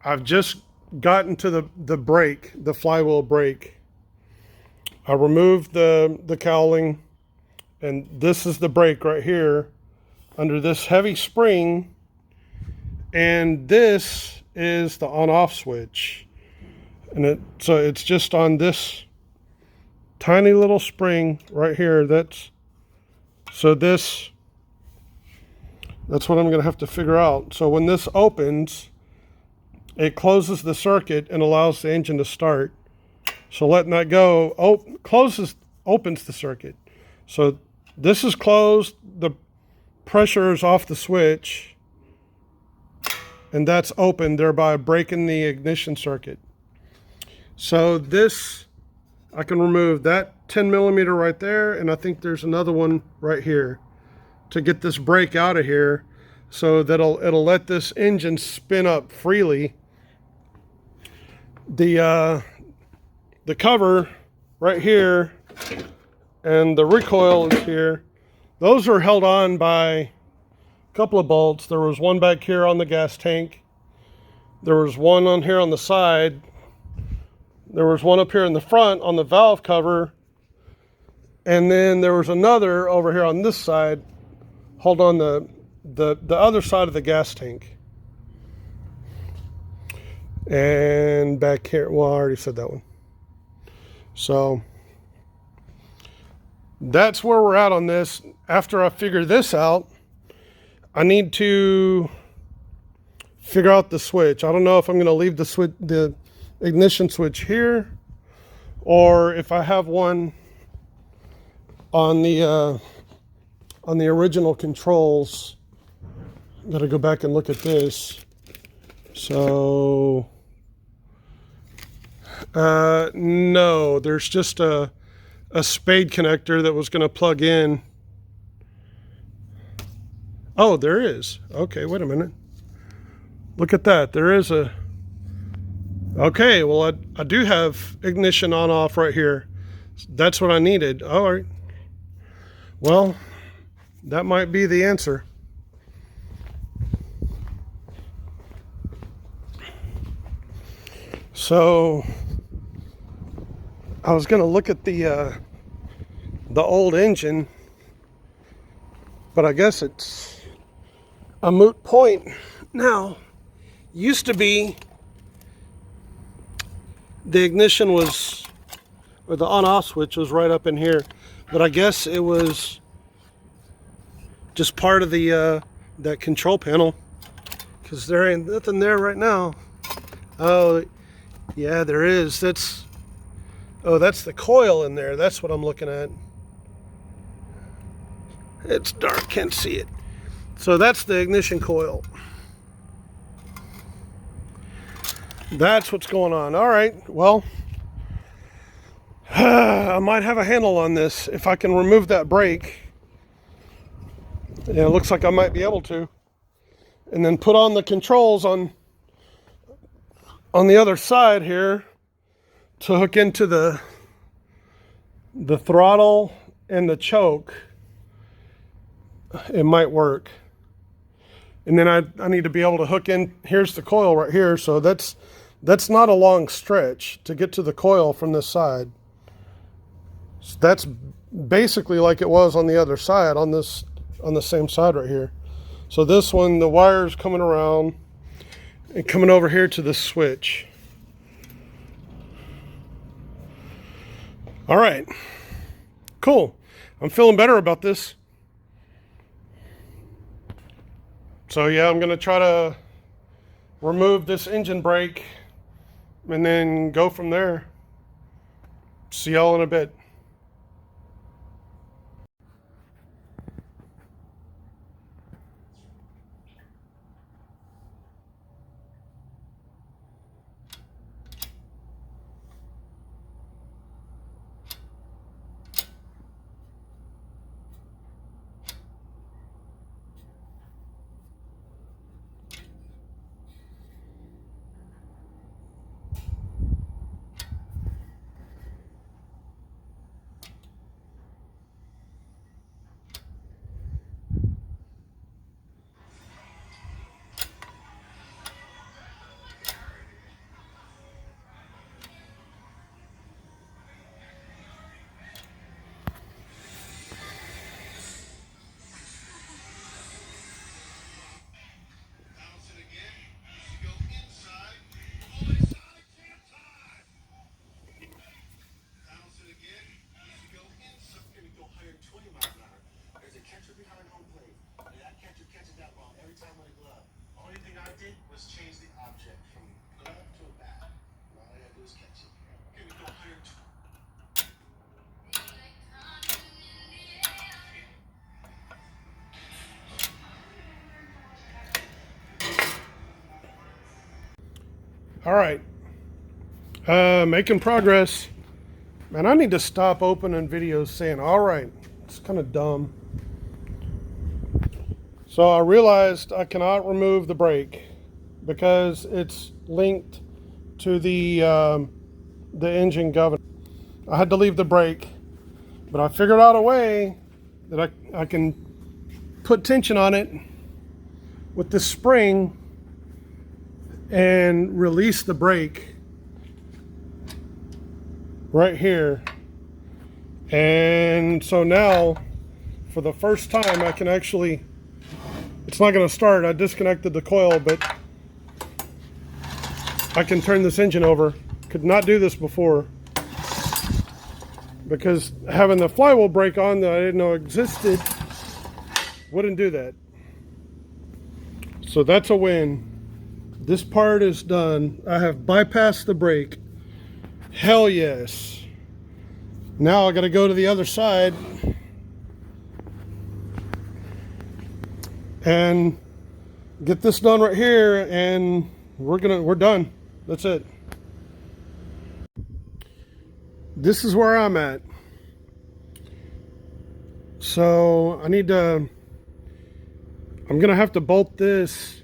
I've just gotten to the brake, the flywheel brake. I removed the cowling, and this is the brake right here under this heavy spring, and this is the on-off switch. And so it's just on this tiny little spring right here. That's what I'm going to have to figure out. So when this opens, it closes the circuit and allows the engine to start. So letting that go, opens the circuit. So this is closed, the pressure is off the switch, and that's open, thereby breaking the ignition circuit. So this, I can remove that 10 millimeter right there, and I think there's another one right here to get this brake out of here, so that it'll let this engine spin up freely. The cover right here and the recoil is here. Those are held on by a couple of bolts. There was one back here on the gas tank. There was one on here on the side. There was one up here in the front on the valve cover. And then there was another over here on this side, hold on the other side of the gas tank. And back here, well, I already said that one. So that's where we're at on this. After I figure this out, I need to figure out the switch. I don't know if I'm going to leave the ignition switch here, or if I have one on the original controls. Got to go back and look at this. So no, there's just a spade connector that was going to plug in. Oh, there is. Okay, wait a minute. Look at that. There is a... Okay, well, I do have ignition on-off right here. That's what I needed. All right. Well, that might be the answer. So I was going to look at the old engine, but I guess it's a moot point now. Used to be the ignition was, or the on-off switch was right up in here, but I guess it was just part of the that control panel, because there ain't nothing there right now. Oh yeah, there is. That's the coil in there. That's what I'm looking at. It's dark, can't see it. So that's the ignition coil. That's what's going on. All right, well, I might have a handle on this if I can remove that brake. Yeah, it looks like I might be able to. And then put on the controls on the other side here to hook into the throttle and the choke. It might work. And then I need to be able to hook in. Here's the coil right here. So that's not a long stretch to get to the coil from this side. So that's basically like it was on the other side, on the same side right here. So this one, the wire's coming around and coming over here to the switch. All right, cool. I'm feeling better about this. So yeah, I'm gonna try to remove this engine brake and then go from there. See y'all in a bit. All right. Making progress. Man, I need to stop opening videos saying, all right. It's kind of dumb. So I realized I cannot remove the brake because it's linked to the engine governor. I had to leave the brake, but I figured out a way that I can put tension on it with this spring and release the brake right here. And so now, for the first time, I can actually, it's not going to start. I disconnected the coil, but I can turn this engine over. Could not do this before because having the flywheel brake on that I didn't know existed wouldn't do that. So that's a win. This part is done. I have bypassed the brake. Hell yes. Now I got to go to the other side and get this done right here, and we're done. That's it. This is where I'm at. So I'm gonna have to bolt this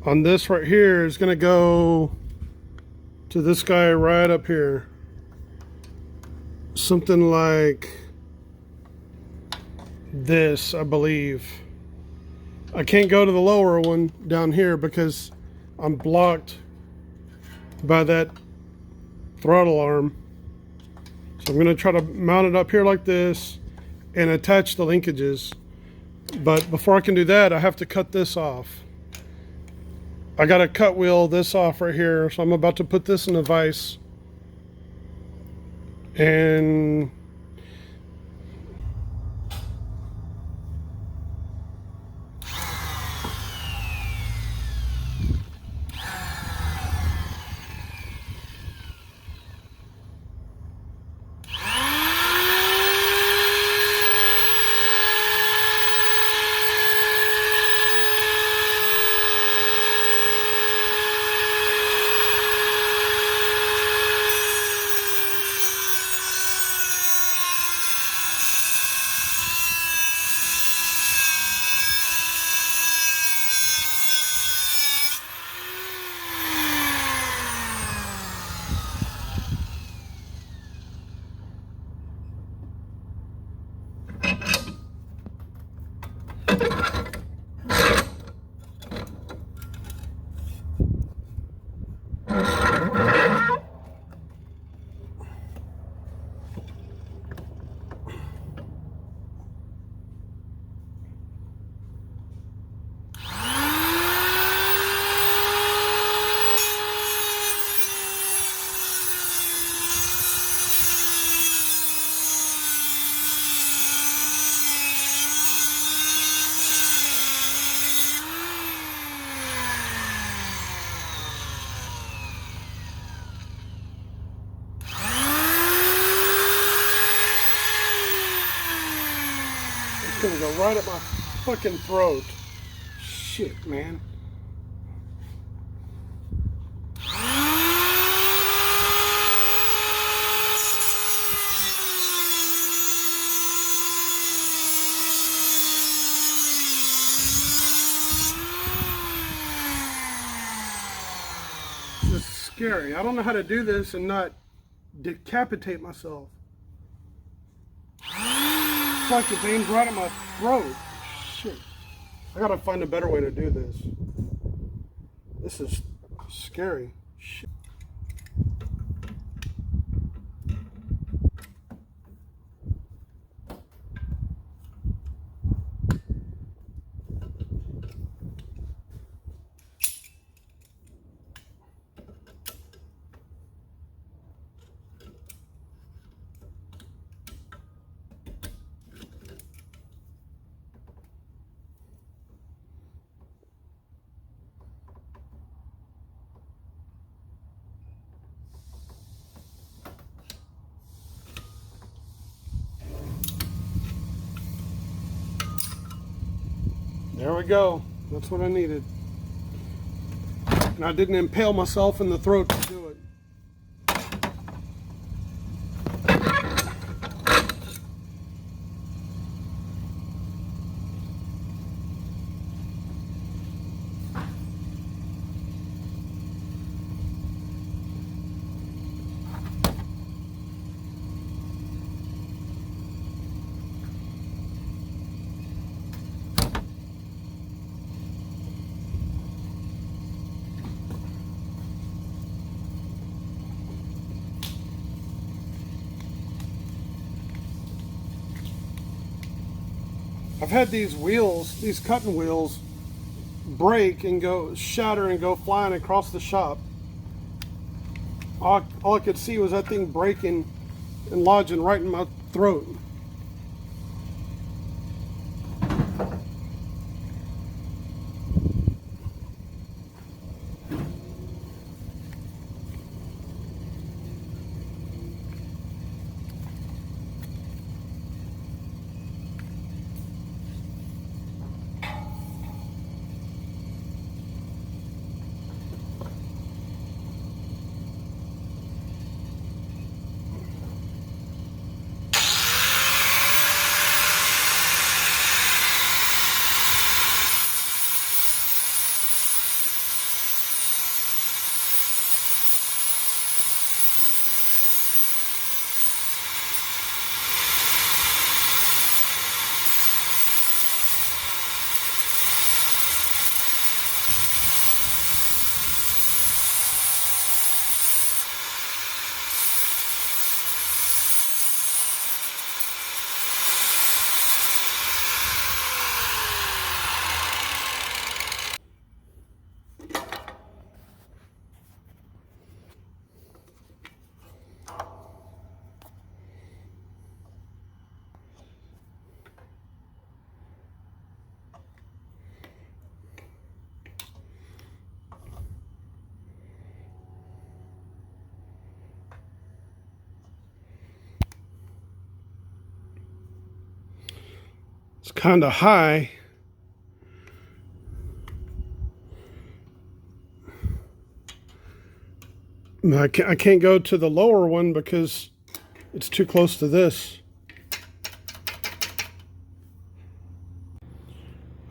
on this right here. Is gonna go to this guy right up here. Something like this, I believe. I can't go to the lower one down here because I'm blocked by that throttle arm. So I'm going to try to mount it up here like this and attach the linkages. But before I can do that, I have to cut this off. I got to cut wheel this off right here. So I'm about to put this in a vise. And gonna go right up my fucking throat. Shit, man. This is scary. I don't know how to do this and not decapitate myself. It's like the veins right at my throat. Shit. I gotta find a better way to do this. This is scary. Shit. There we go. That's what I needed. and I didn't impale myself in the throat to do it. I've had these wheels, these cutting wheels, break and go shatter and go flying across the shop. All I could see was that thing breaking and lodging right in my throat. It's kind of high. I can't go to the lower one because it's too close to this.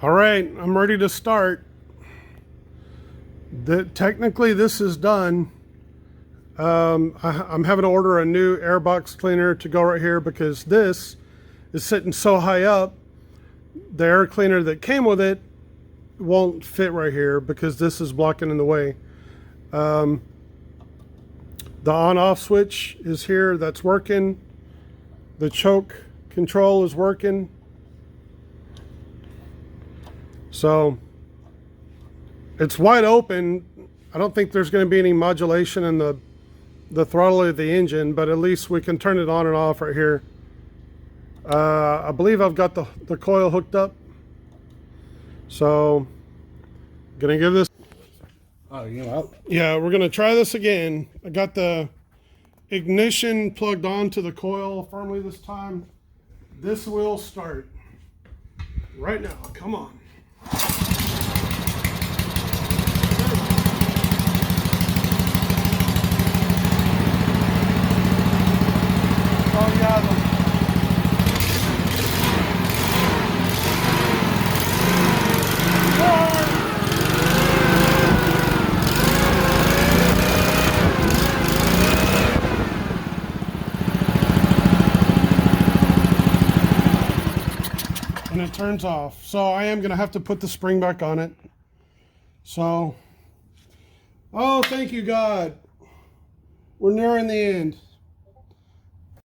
All right, I'm ready to start. Technically, this is done. I'm having to order a new airbox cleaner to go right here because this is sitting so high up. The air cleaner that came with it won't fit right here because this is blocking in the way. The on-off switch is here. That's working. The choke control is working. So it's wide open. I don't think there's going to be any modulation in the throttle of the engine, but at least we can turn it on and off right here. I believe I've got the coil hooked up. So gonna give this. Oh, you know, Yeah, we're gonna try this again. I got the ignition plugged onto the coil firmly this time. This will start right now. Come on. Oh yeah. And it turns off. So I am going to have to put the spring back on it. So, oh, thank you, God. We're nearing the end.